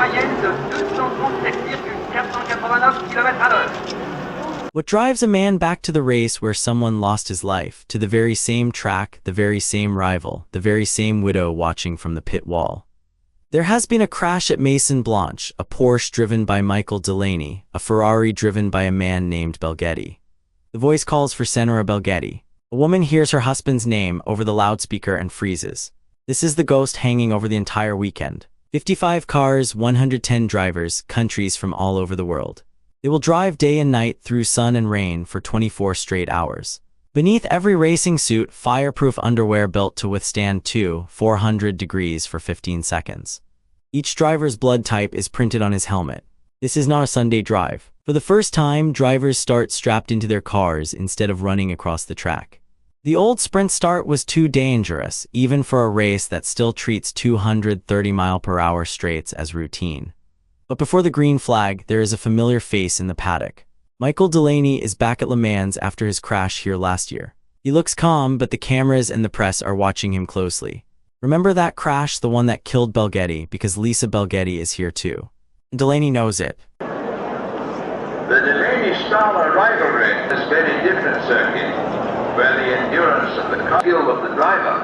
moyenne de 237,489 km/h. What drives a man back to the race where someone lost his life, to the very same track, the very same rival, the very same widow watching from the pit wall? There has been a crash at Maison Blanche, a Porsche driven by Michael Delaney, a Ferrari driven by a man named Belghetti. The voice calls for Senora Belghetti. A woman hears her husband's name over the loudspeaker and freezes. This is the ghost hanging over the entire weekend. 55 cars, 110 drivers, countries from all over the world. They will drive day and night through sun and rain for 24 straight hours. Beneath every racing suit, fireproof underwear built to withstand 400 degrees for 15 seconds. Each driver's blood type is printed on his helmet. This is not a Sunday drive. For the first time, drivers start strapped into their cars instead of running across the track. The old sprint start was too dangerous, even for a race that still treats 230-mile-per-hour straights as routine. But before the green flag, there is a familiar face in the paddock. Michael Delaney is back at Le Mans after his crash here last year. He looks calm, but the cameras and the press are watching him closely. Remember that crash, the one that killed Belghetti, because Lisa Belghetti is here too. And Delaney knows it. The Delaney-Stoller rivalry is a very different circuit, where the endurance and the skill of the driver.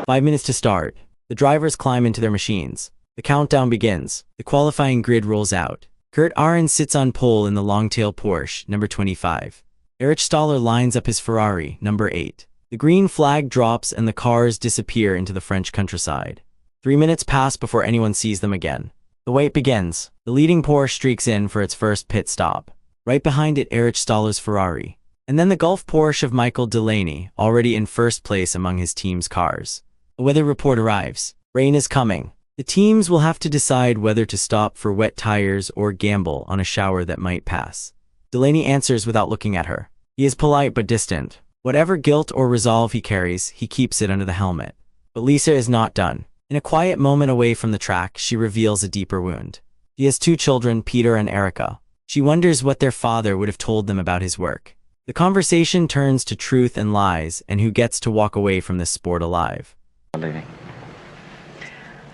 5 minutes to start. The drivers climb into their machines. The countdown begins. The qualifying grid rolls out. Kurt Ahrens sits on pole in the long-tail Porsche, number 25. Erich Stoller lines up his Ferrari, number 8. The green flag drops and the cars disappear into the French countryside. 3 minutes pass before anyone sees them again. The wait begins. The leading Porsche streaks in for its first pit stop. Right behind it, Erich Stoller's Ferrari. And then the Gulf Porsche of Michael Delaney, already in first place among his team's cars. A weather report arrives. Rain is coming. The teams will have to decide whether to stop for wet tires or gamble on a shower that might pass. Delaney answers without looking at her. He is polite but distant. Whatever guilt or resolve he carries, he keeps it under the helmet. But Lisa is not done. In a quiet moment away from the track, she reveals a deeper wound. She has 2 children, Peter and Erica. She wonders what their father would have told them about his work. The conversation turns to truth and lies, and who gets to walk away from this sport alive.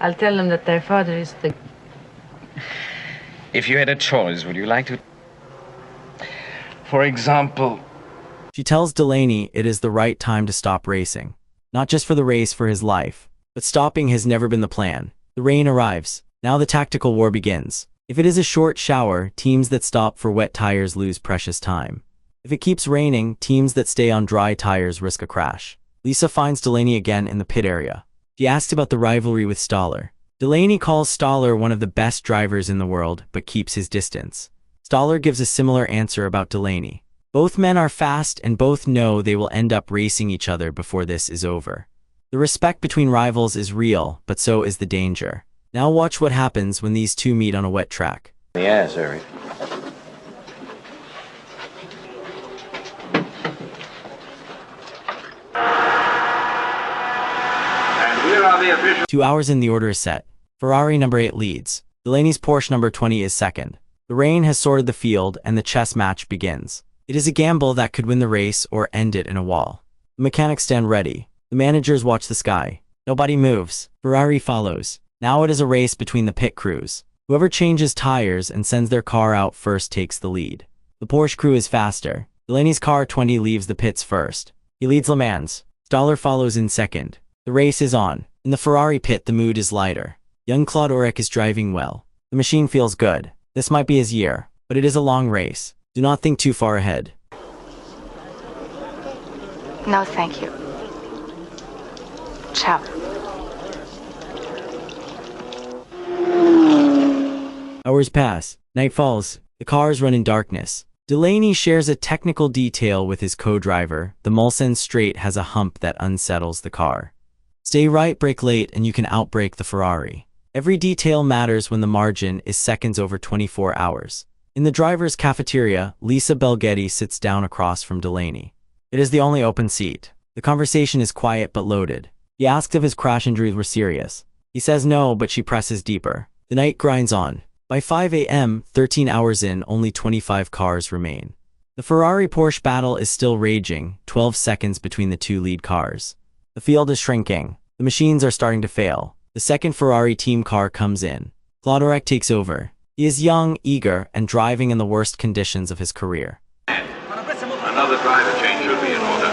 I'll tell them that their father is the... If you had a choice, would you like to... For example... She tells Delaney it is the right time to stop racing. Not just for the race, for his life. But stopping has never been the plan. The rain arrives. Now the tactical war begins. If it is a short shower, teams that stop for wet tires lose precious time. If it keeps raining, teams that stay on dry tires risk a crash. Lisa finds Delaney again in the pit area. She asks about the rivalry with Stoller. Delaney calls Stoller one of the best drivers in the world, but keeps his distance. Stoller gives a similar answer about Delaney. Both men are fast and both know they will end up racing each other before this is over. The respect between rivals is real, but so is the danger. Now watch what happens when these two meet on a wet track. Yes, Eric. And here are the officials. 2 hours in, the order is set. Ferrari number 8 leads. Delaney's Porsche number 20 is second. The rain has sorted the field and the chess match begins. It is a gamble that could win the race or end it in a wall. The mechanics stand ready. The managers watch the sky. Nobody moves. Ferrari follows. Now it is a race between the pit crews. Whoever changes tires and sends their car out first takes the lead. The Porsche crew is faster. Delaney's car 20 leaves the pits first. He leads Le Mans. Stoller follows in second. The race is on. In the Ferrari pit, the mood is lighter. Young Claude Aurec is driving well. The machine feels good. This might be his year, but it is a long race. Do not think too far ahead. No, thank you. Ciao. Hours pass. Night falls. The cars run in darkness. Delaney shares a technical detail with his co-driver. The Mulsanne straight has a hump that unsettles the car. Stay right, brake late, and you can outbrake the Ferrari. Every detail matters when the margin is seconds over 24 hours. In the driver's cafeteria, Lisa Belghetti sits down across from Delaney. It is the only open seat. The conversation is quiet but loaded. He asks if his crash injuries were serious. He says no, but she presses deeper. The night grinds on. By 5 a.m., 13 hours in, only 25 cars remain. The Ferrari-Porsche battle is still raging, 12 seconds between the two lead cars. The field is shrinking. The machines are starting to fail. The second Ferrari team car comes in. Claude Orek takes over. He is young, eager, and driving in the worst conditions of his career. Another driver change should be in order.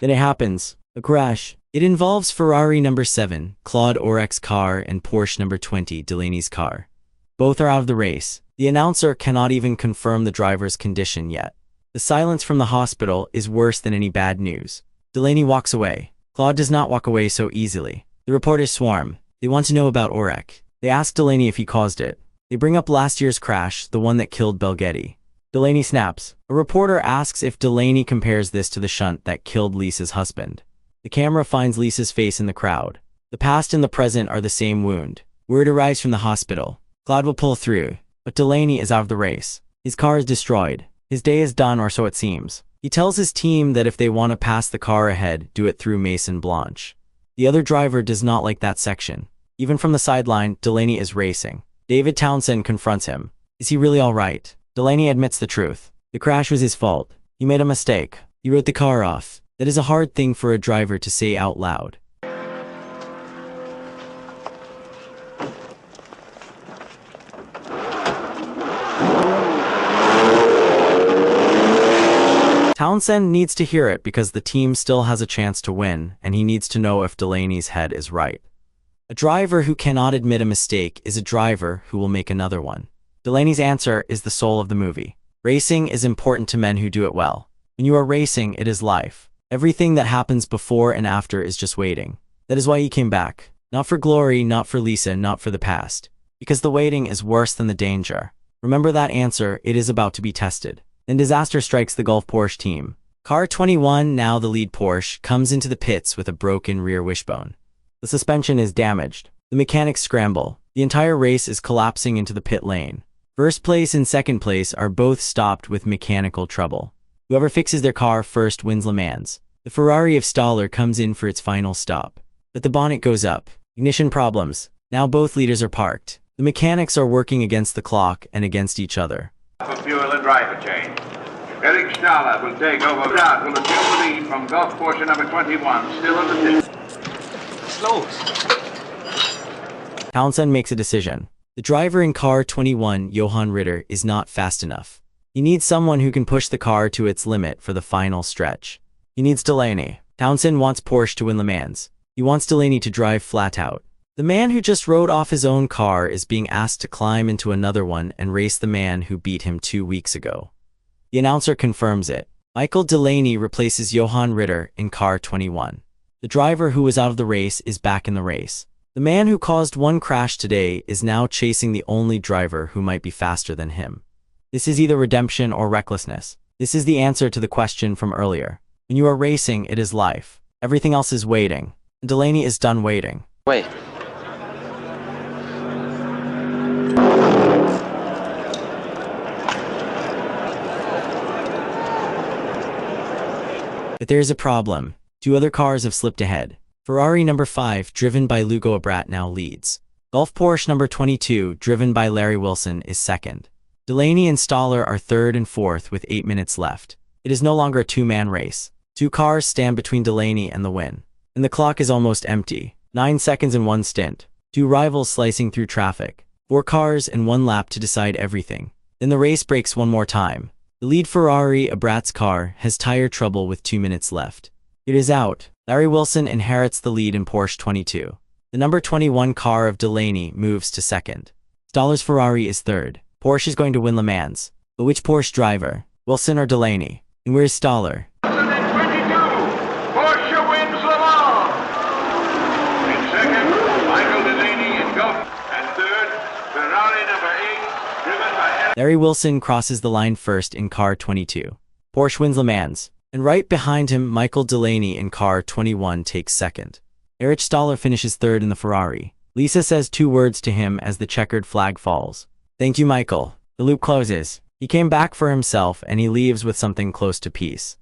Then it happens. A crash. It involves Ferrari number 7, Claude Orek's car, and Porsche number 20, Delaney's car. Both are out of the race. The announcer cannot even confirm the driver's condition yet. The silence from the hospital is worse than any bad news. Delaney walks away. Claude does not walk away so easily. The reporters swarm. They want to know about Orek. They ask Delaney if he caused it. They bring up last year's crash, the one that killed Belgetti. Delaney snaps. A reporter asks if Delaney compares this to the shunt that killed Lisa's husband. The camera finds Lisa's face in the crowd. The past and the present are the same wound. Word arrives from the hospital. Claude will pull through, but Delaney is out of the race. His car is destroyed. His day is done, or so it seems. He tells his team that if they want to pass the car ahead, do it through Maison Blanche. The other driver does not like that section. Even from the sideline, Delaney is racing. David Townsend confronts him. Is he really all right? Delaney admits the truth. The crash was his fault. He made a mistake. He wrote the car off. That is a hard thing for a driver to say out loud. Townsend needs to hear it because the team still has a chance to win, and he needs to know if Delaney's head is right. A driver who cannot admit a mistake is a driver who will make another one. Delaney's answer is the soul of the movie. Racing is important to men who do it well. When you are racing, it is life. Everything that happens before and after is just waiting. That is why he came back. Not for glory, not for Lisa, not for the past. Because the waiting is worse than the danger. Remember that answer, it is about to be tested. Then disaster strikes the Gulf Porsche team. Car 21, now the lead Porsche, comes into the pits with a broken rear wishbone. The suspension is damaged. The mechanics scramble. The entire race is collapsing into the pit lane. First place and second place are both stopped with mechanical trouble. Whoever fixes their car first wins Le Mans. The Ferrari of Stoller comes in for its final stop. But the bonnet goes up. Ignition problems. Now both leaders are parked. The mechanics are working against the clock and against each other. For fuel and driver change. Eric Stoller will take over. Dowd will assume the lead from Gulf Porsche number 21, still in the pit. Slows. Townsend makes a decision. The driver in car 21, Johann Ritter, is not fast enough. He needs someone who can push the car to its limit for the final stretch. He needs Delaney. Townsend wants Porsche to win Le Mans. He wants Delaney to drive flat out. The man who just rode off his own car is being asked to climb into another one and race the man who beat him 2 weeks ago. The announcer confirms it. Michael Delaney replaces Johann Ritter in car 21. The driver who was out of the race is back in the race. The man who caused one crash today is now chasing the only driver who might be faster than him. This is either redemption or recklessness. This is the answer to the question from earlier. When you are racing, it is life. Everything else is waiting. And Delaney is done waiting. Wait. But there is a problem. 2 other cars have slipped ahead. Ferrari number 5, driven by Lugo Abrat, now leads. Gulf Porsche number 22, driven by Larry Wilson, is second. Delaney and Stoller are third and fourth with 8 minutes left. It is no longer a 2-man race. 2 cars stand between Delaney and the win. And the clock is almost empty. 9 seconds in one stint. 2 rivals slicing through traffic. 4 cars and 1 lap to decide everything. Then the race breaks one more time. The lead Ferrari, Abrat's car, has tire trouble with 2 minutes left. It is out. Larry Wilson inherits the lead in Porsche 22. The number 21 car of Delaney moves to second. Stoller's Ferrari is third. Porsche is going to win Le Mans. But which Porsche driver? Wilson or Delaney? And where's Stoller? Wilson in 22. Porsche wins Le Mans. In second, Michael Delaney in Gulf. And third, Ferrari number 8, driven by Eric. Larry Wilson crosses the line first in car 22. Porsche wins Le Mans. And right behind him, Michael Delaney in car 21 takes second. Erich Stoller finishes third in the Ferrari. Lisa says 2 words to him as the checkered flag falls. Thank you, Michael. The loop closes. He came back for himself and he leaves with something close to peace.